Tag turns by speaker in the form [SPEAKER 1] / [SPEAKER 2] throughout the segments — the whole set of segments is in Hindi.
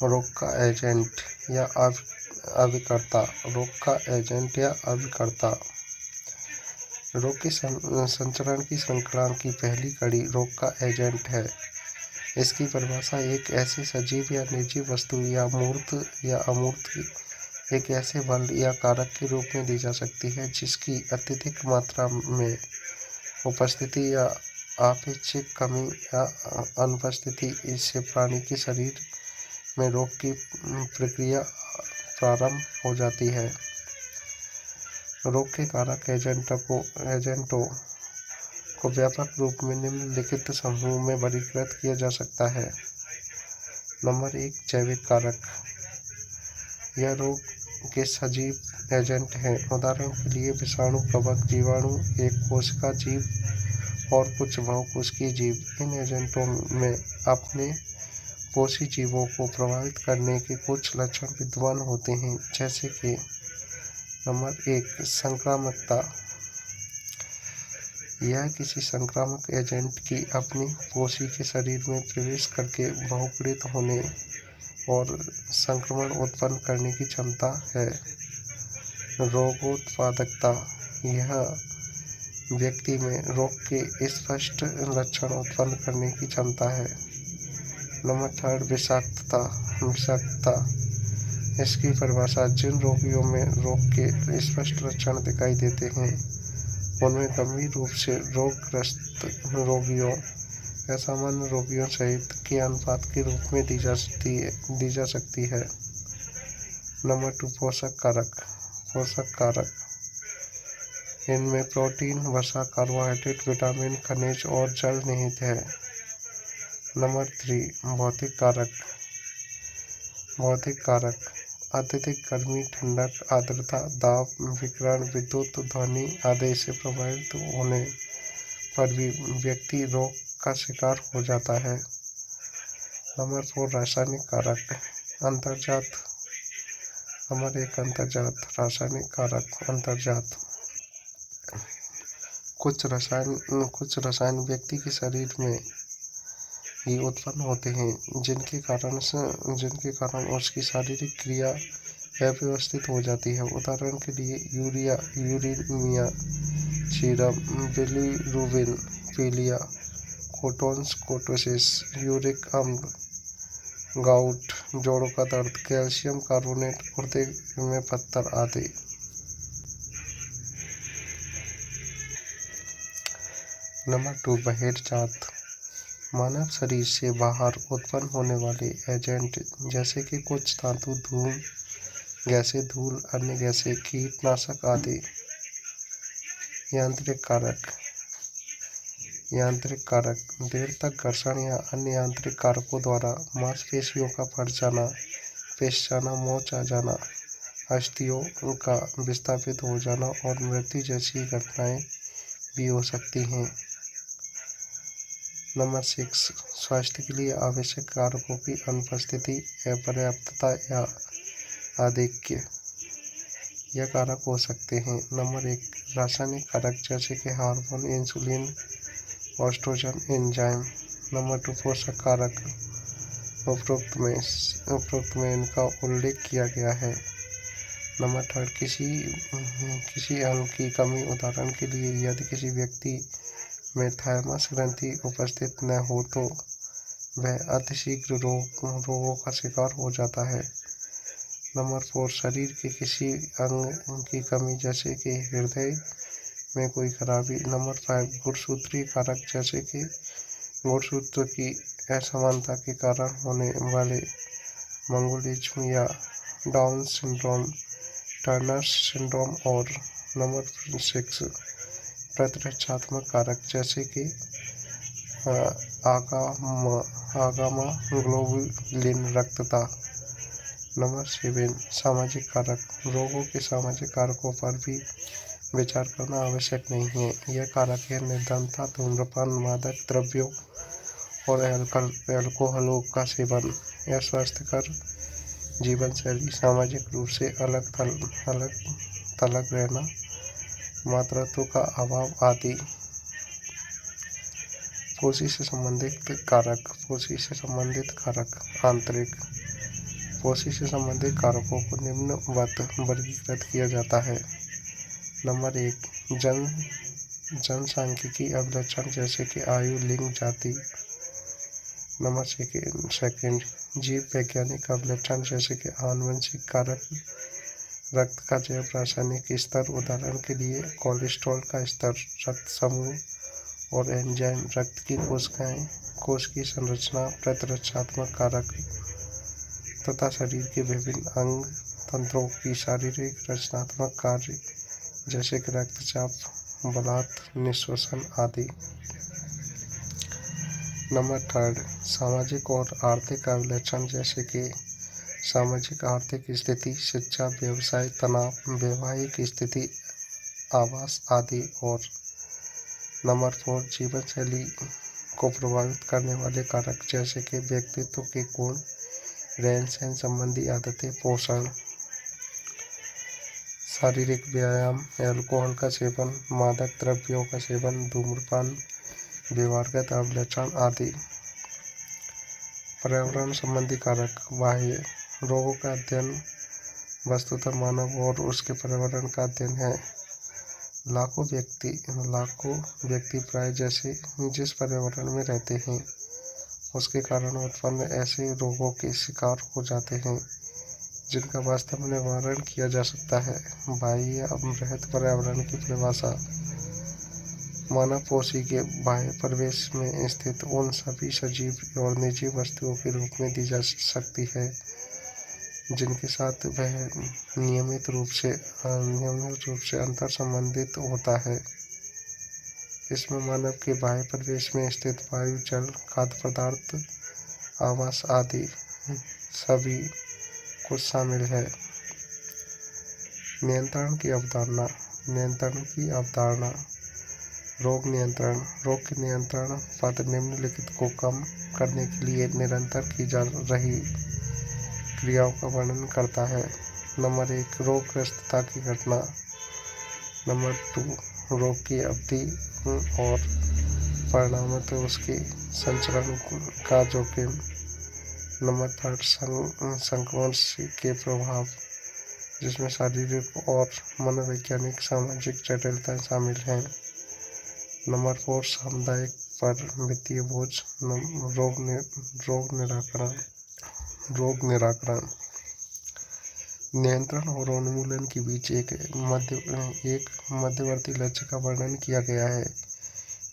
[SPEAKER 1] रोग का एजेंट या अभिकर्ता। रोग का एजेंट या अभिकर्ता। रोग के संचरण की श्रृंखला की पहली कड़ी रोग का एजेंट है। इसकी परिभाषा एक ऐसे सजीव या निर्जीव वस्तु या मूर्त या अमूर्त एक ऐसे बल या कारक के रूप में दी जा सकती है जिसकी अत्यधिक मात्रा में उपस्थिति या आपेक्षिक कमी या अनुपस्थिति इससे प्राणी के शरीर में रोग की प्रक्रिया प्रारंभ हो जाती है। रोग के कारक एजेंटों को व्यापक रूप में निम्नलिखित समूह में वर्गीकृत किया जा सकता है। नंबर 1, जैविक कारक। यह रोग के सजीव एजेंट हैं। उदाहरण के लिए विषाणु, कवक, जीवाणु, एक कोशिका जीव और कुछ बहुकोशिकीय जीव। इन एजेंटों में अपने पोषी जीवों को प्रभावित करने के कुछ लक्षण विद्यमान होते हैं, जैसे कि नंबर 1, संक्रामकता। यह किसी संक्रामक एजेंट की अपनी पोषी के शरीर में प्रवेश करके बहुगुणित होने और संक्रमण उत्पन्न करने की क्षमता है। रोगोत्पादकता। यह व्यक्ति में रोग के स्पष्ट लक्षण उत्पन्न करने की क्षमता है। नंबर 3, विषाक्तता। इसकी परिभाषा जिन रोगियों में रोग के स्पष्ट लक्षण दिखाई देते हैं उनमें गंभीर रूप से रोगग्रस्त रोगियों या सामान्य रोगियों सहित के अनुपात के रूप में दी जा सकती है। नंबर 2, पोषक कारक। इनमें प्रोटीन, वसा, कार्बोहाइड्रेट, विटामिन, खनिज और जल निहित है। नंबर 3, भौतिक कारक। अत्यधिक गर्मी, ठंडक, आर्द्रता, दाब, विकिरण, विद्युत, ध्वनि आदि से प्रभावित होने पर भी व्यक्ति रोग का शिकार हो जाता है। नंबर 4, रासायनिक कारक। नंबर 1, अंतर्जात। रासायनिक कारक अंतर्जात। कुछ रसायन व्यक्ति के शरीर में ही उत्पन्न होते हैं जिनके कारण उसकी शारीरिक क्रिया अव्यवस्थित हो जाती है। उदाहरण के लिए यूरेनिया, सीरम, बिलीरुबिन, पीलिया, कोटोन्स, कोटोसिस, यूरिक अम्ल, गाउट, जोड़ों का दर्द, कैल्शियम कार्बोनेट, गुर्दे में पत्थर आदि। नंबर 2, बहिर्जात। मानव शरीर से बाहर उत्पन्न होने वाले एजेंट जैसे कि कुछ धातु, धूल, अन्य गैसें, कीटनाशक आदि। यांत्रिक कारक। देर तक घर्षण या अन्य यांत्रिक कारकों द्वारा मांसपेशियों का फट जाना, पेश जाना, मोच आ जाना, अस्थियों का विस्थापित हो जाना और मृत्यु जैसी घटनाएं भी हो सकती हैं। नंबर 6, स्वास्थ्य के लिए आवश्यक कारकों की अनुपस्थिति, अपर्याप्तता या आधिक्य। यह कारक हो सकते हैं। नंबर 1, रासायनिक कारक जैसे कि hormone, insulin, estrogen, enzyme. Number 2, पोषक कारक। उपरोक्त में इनका उल्लेख किया गया है। नंबर 3, किसी अंग की कमी। उदाहरण के लिए यदि किसी व्यक्ति में थाइमस ग्रंथि उपस्थित न हो तो वह अतिशीघ्र रोगों का शिकार हो जाता है। नंबर 4, शरीर के किसी अंग की कमी जैसे कि हृदय में कोई खराबी। नंबर 5, गुणसूत्रीय कारक जैसे कि गुणसूत्र की असमानता के कारण होने वाले मंगोलिज्म या डाउन सिंड्रोम, टर्नर सिंड्रोम। और नंबर 6, प्रतिरक्षात्मक कारक जैसे कि आगामा ग्लोबुलिन रक्तता। नंबर 7, सामाजिक कारक। रोगों के सामाजिक कारकों पर भी विचार करना आवश्यक नहीं है। यह कारक है निर्धनता, धूम्रपान, मादक द्रव्यों और अल्कोहलों का सेवन, अस्वास्थ्यकर जीवन शैली, सामाजिक रूप से अलग थलग रहना, मातृत्व का अभाव आदि। पोषी से संबंधित कारक। आंतरिक। पोषी से संबंधित कारकों को निम्नवत वर्गीकृत किया जाता है। नंबर 1, जनसांख्यिकी अभिलक्षण जैसे कि आयु, लिंग, जाति। नंबर सेकेंड, जीव वैज्ञानिक अभिलक्षण जैसे कि आनुवंशिक कारक, रक्त का जैव रासायनिक स्तर, उदाहरण के लिए कोलेस्ट्रॉल का स्तर, रक्त समूह और एंजाइम, रक्त की कोशिकाएं, कोश की संरचना, प्रतिरक्षात्मक कारक तथा शरीर के विभिन्न अंग तंत्रों की शारीरिक रचनात्मक कार्य जैसे कि रक्तचाप, बलात्, निःश्वसन आदि। नंबर 3, सामाजिक और आर्थिक अभिलक्षण जैसे कि सामाजिक आर्थिक स्थिति, शिक्षा, व्यवसाय, तनाव, वैवाहिक स्थिति, आवास आदि। और नंबर 4, जीवन शैली को प्रभावित करने वाले कारक जैसे कि व्यक्तित्व के गुण, रहन सहन संबंधी आदतें, पोषण, शारीरिक व्यायाम, अल्कोहल का सेवन, मादक द्रव्यों का सेवन, धूम्रपान, व्यवहारगत अभिलक्षण आदि। पर्यावरण संबंधी कारक, बाह्य रोगों का अध्ययन वस्तुतः मानव और उसके पर्यावरण का अध्ययन है। लाखों व्यक्ति प्राय जिस पर्यावरण में रहते हैं उसके कारण उत्पन्न ऐसे रोगों के शिकार हो जाते हैं जिनका वास्तव में निवारण किया जा सकता है। बाह्य या बृहत पर्यावरण की परिभाषा मानव पोषी के बाह्य परिवेश में स्थित उन सभी सजीव और निर्जीव वस्तुओं के रूप में दी जा सकती है जिनके साथ वह नियमित रूप से अंतर संबंधित होता है। इसमें मानव के बाह्य परिवेश में स्थित वायु, जल, खाद्य पदार्थ, आवास आदि सभी कुछ शामिल है। नियंत्रण की अवधारणा। रोग के नियंत्रण पद निम्नलिखित को कम करने के लिए निरंतर की जा रही क्रियाओं का वर्णन करता है। नंबर 1, रोगग्रस्तता की घटना। नंबर 2, रोग की अवधि और परिणामतः उसके संचरण का जोखिम। नंबर 3, संक्रमण के प्रभाव जिसमें शारीरिक और मनोवैज्ञानिक सामाजिक जटिलताएं शामिल हैं। नंबर 4, सामुदायिक पर वित्तीय बोझ। रोग निराकरण। नियंत्रण और उन्मूलन के बीच एक मध्यवर्ती लक्ष्य का वर्णन किया गया है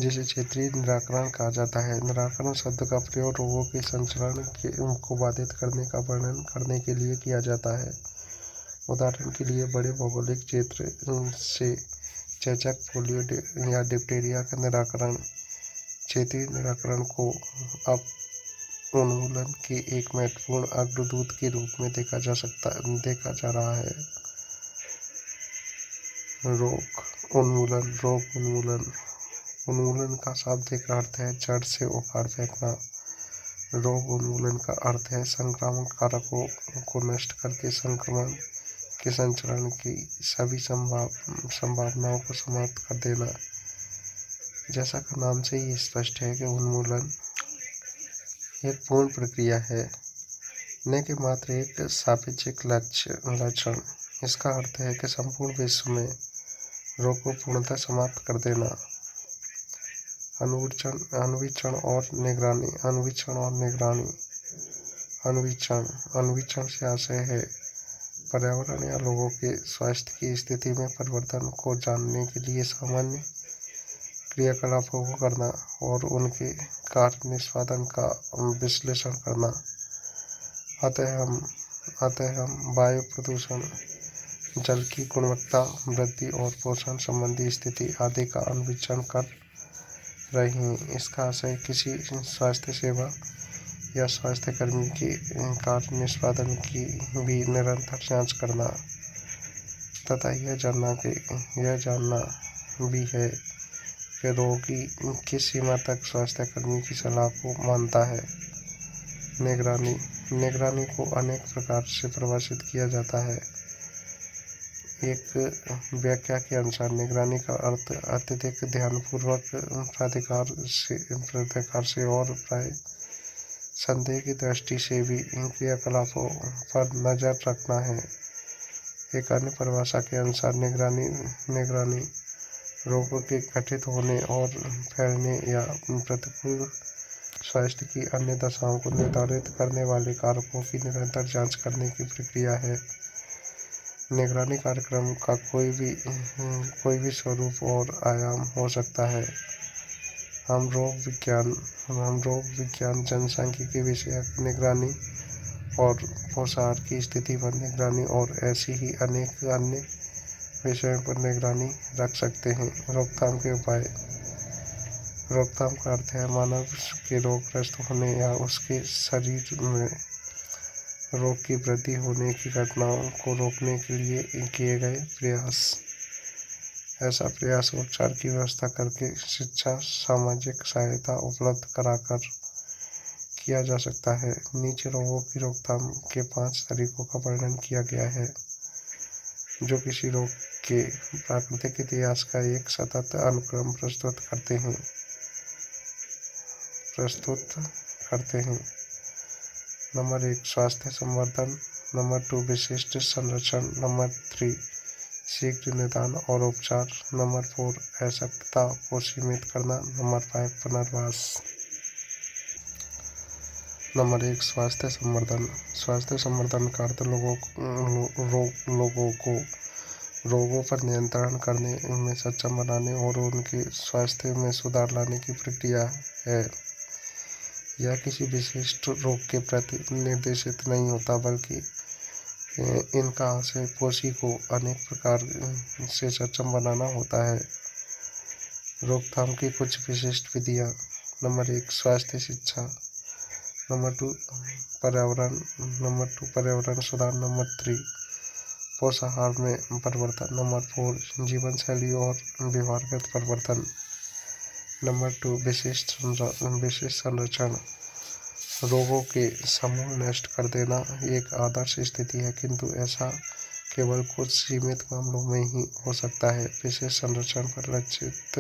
[SPEAKER 1] जिसे क्षेत्रीय निराकरण कहा जाता है। निराकरण शब्द का प्रयोग रोगों के संचरण को बाधित करने का वर्णन करने के लिए किया जाता है। उदाहरण के लिए बड़े भौगोलिक क्षेत्र से चेचक, पोलियो या डिप्थीरिया का निराकरण। क्षेत्रीय निराकरण को अब उन्मूलन के एक महत्वपूर्ण अग्रदूत के रूप में देखा जा रहा है। रोग उन्मूलन। उन्मूलन का शाब्दिक अर्थ है जड़ से उखाड़ फेंकना। रोग उन्मूलन का अर्थ है संक्रामक कारकों को नष्ट करके संक्रमण के संचरण की सभी संभावनाओं को समाप्त कर देना। जैसा कि नाम से ही स्पष्ट है कि उन्मूलन एक पूर्ण प्रक्रिया है, न कि मात्र एक सापेक्षिक लक्षण। इसका अर्थ है कि संपूर्ण विश्व में रोग को पूर्णतः समाप्त कर देना। अन्वीक्षण और निगरानी। अन्वीक्षण से आशय है पर्यावरण या लोगों के स्वास्थ्य की स्थिति में परिवर्तन को जानने के लिए सामान्य क्रियाकलापों को करना और उनके कार्य निष्पादन का विश्लेषण करना। अतः हम वायु प्रदूषण, जल की गुणवत्ता वृद्धि और पोषण संबंधी स्थिति आदि का अन्वेषण कर रहे हैं। इसका आशय किसी स्वास्थ्य सेवा या स्वास्थ्य कर्मी के कार्य निष्पादन की भी निरंतर जांच करना तथा यह जानना भी है कि रोगी किस सीमा तक स्वास्थ्य कर्मी की सलाह को मानता है। निगरानी को अनेक प्रकार से परिभाषित किया जाता है। एक व्याख्या के अनुसार निगरानी का अर्थ अत्यधिक ध्यानपूर्वक प्राधिकार से और प्राय संदेह की दृष्टि से भी इन क्रियाकलापों पर नज़र रखना है। एक अन्य परिभाषा के अनुसार निगरानी रोगों के घटित होने और फैलने या प्रतिकूल स्वास्थ्य की अन्य दशाओं को निर्धारित करने वाले कारकों की निरंतर जांच करने की प्रक्रिया है। निगरानी कार्यक्रम का कोई भी स्वरूप और आयाम हो सकता है। हम रोग विज्ञान, जनसांख्यिकी विषयक निगरानी और पोषाहार की स्थिति पर निगरानी और ऐसी ही अनेक अन्य विषयों पर निगरानी रख सकते हैं। रोकथाम के उपाय। रोकथाम का अर्थ है मानव के रोगग्रस्त होने या उसके शरीर में रोग की वृद्धि होने की घटनाओं को रोकने के लिए किए गए प्रयास। ऐसा प्रयास उपचार की व्यवस्था करके, शिक्षा, सामाजिक सहायता उपलब्ध कराकर किया जा सकता है। नीचे रोगों की रोकथाम के 5 तरीकों का वर्णन किया गया है, जो किसी रोग के प्राकृतिक इतिहास का एक सतत अनुक्रम प्रस्तुत करते हैं। नंबर 1, स्वास्थ्य संवर्धन। नंबर 2, विशिष्ट संरक्षण। नंबर 3, शीघ्र निदान और उपचार। नंबर 4, अशक्तता को सीमित करना। नंबर 5, पुनर्वास। नंबर 1, स्वास्थ्य संवर्धन। स्वास्थ्य संवर्धन का अर्थ लोगों को रोगों पर नियंत्रण करने में सक्षम बनाने और उनके स्वास्थ्य में सुधार लाने की प्रक्रिया है। यह किसी विशिष्ट रोग के प्रति निर्देशित नहीं होता, बल्कि इनका आशय कोशी को अनेक प्रकार से सक्षम बनाना होता है। रोकथाम की कुछ विशिष्ट विधियाँ। नंबर 1, स्वास्थ्य शिक्षा। नंबर 2, पर्यावरण सुधार। नंबर 3, पोषाहार में परिवर्तन। नंबर 4, जीवन शैली और व्यवहारगत परिवर्तन। नंबर 2, विशिष्ट संरक्षण। रोगों के समूल नष्ट कर देना एक आदर्श स्थिति है, किंतु ऐसा केवल कुछ सीमित मामलों में ही हो सकता है। विशेष संरक्षण पर लक्षित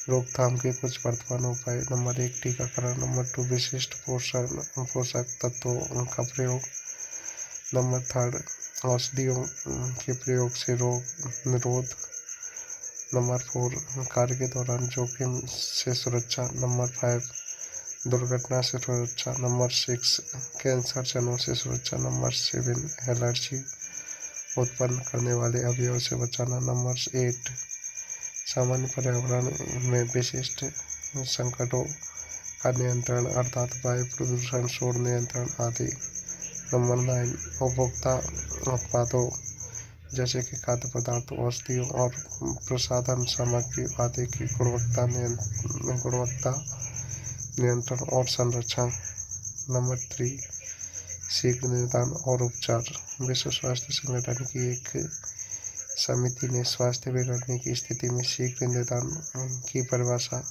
[SPEAKER 1] रोकथाम के कुछ वर्तमान उपाय। नंबर 1, टीकाकरण। नंबर 2, विशिष्ट पोषक तत्वों का प्रयोग। नंबर 3, औषधियों के प्रयोग से रोग निरोध। नंबर 4, कार्य के दौरान जोखिम से सुरक्षा। नंबर 5, दुर्घटना से सुरक्षा। नंबर 6, कैंसर जनों से सुरक्षा। नंबर 7, एलर्जी उत्पन्न करने वाले अवयव से बचाना। नंबर 8, सामान्य पर्यावरण में विशिष्ट संकटों का नियंत्रण अर्थात वायु प्रदूषण, शोर नियंत्रण आदि। नंबर 9, उपभोक्ता उत्पादों जैसे कि खाद्य पदार्थ, औषधियों और प्रसाधन सामग्री आदि की गुणवत्ता नियंत्रण और संरक्षण। नंबर 3, शीघ्र निदान और उपचार। विश्व स्वास्थ्य संगठन की एक समिति ने स्वास्थ्य बिगड़ने की स्थिति में शीघ्र निदान की परिभाषा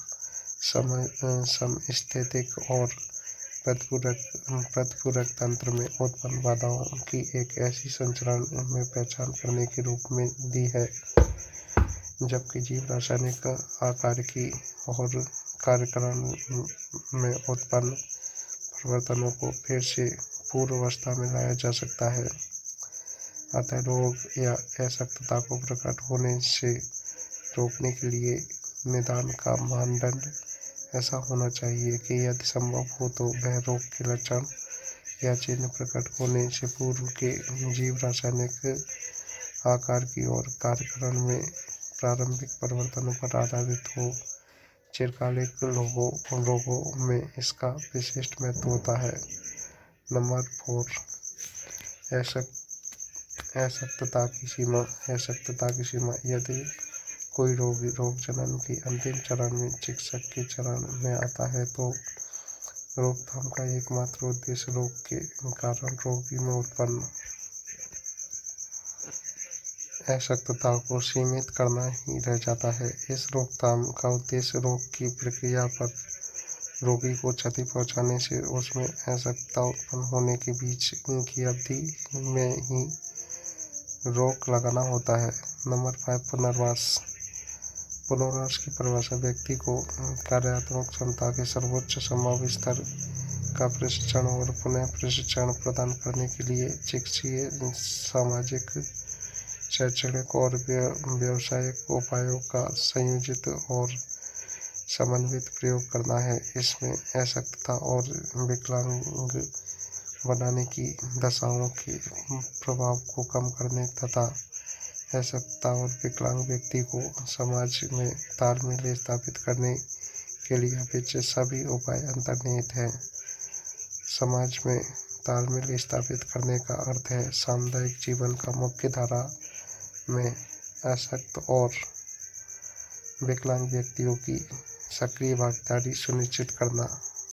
[SPEAKER 1] समस्थैतिक और प्रतिपूरक तंत्र में उत्पन्न बाधाओं की एक ऐसी संचरण में पहचान करने के रूप में दी है, जबकि जीव रासायनिक आकारिकी और कार्यकरण में उत्पन्न परिवर्तनों को फिर से पूर्वावस्था में लाया जा सकता है। अतः रोग या अशक्तता को प्रकट होने से रोकने के लिए निदान का मानदंड ऐसा होना चाहिए कि यदि संभव हो तो वह रोग के लक्षण या चिन्ह प्रकट होने से पूर्व के जीव रासायनिक आकार की और कार्यकरण में प्रारंभिक परिवर्तनों पर आधारित हो। चिरकालिक रोगों में इसका विशिष्ट महत्व होता है। नंबर 4, अशक्तता की सीमा। यदि कोई रोगी रोग जनन के अंतिम चरण में चिकित्सक के चरण में आता है तो रोकथाम का एकमात्र उद्देश्य रोग के कारण रोगी में उत्पन्न अशक्तता को सीमित करना ही रह जाता है। इस रोकथाम का उद्देश्य रोग की प्रक्रिया पर रोगी को क्षति पहुंचाने से उसमें अशक्तता उत्पन्न होने के बीच की अवधि में ही रोक लगाना होता है। नंबर 5, पुनर्वास की परिभाषा व्यक्ति को कार्यात्मक क्षमता के सर्वोच्च संभव स्तर का प्रशिक्षण और पुनः प्रशिक्षण प्रदान करने के लिए चिकित्सीय, सामाजिक, शैक्षणिक और व्यावसायिक उपायों का संयोजित और समन्वित प्रयोग करना है। इसमें अशक्तता और विकलांग बनाने की दशाओं के प्रभाव को कम करने तथा अशक्तता और विकलांग व्यक्ति को समाज में तालमेल स्थापित करने के लिए अपेक्षित सभी उपाय अंतर्निहित हैं। समाज में तालमेल स्थापित करने का अर्थ है सामुदायिक जीवन का मुख्य धारा में अशक्त और विकलांग व्यक्तियों की सक्रिय भागीदारी सुनिश्चित करना।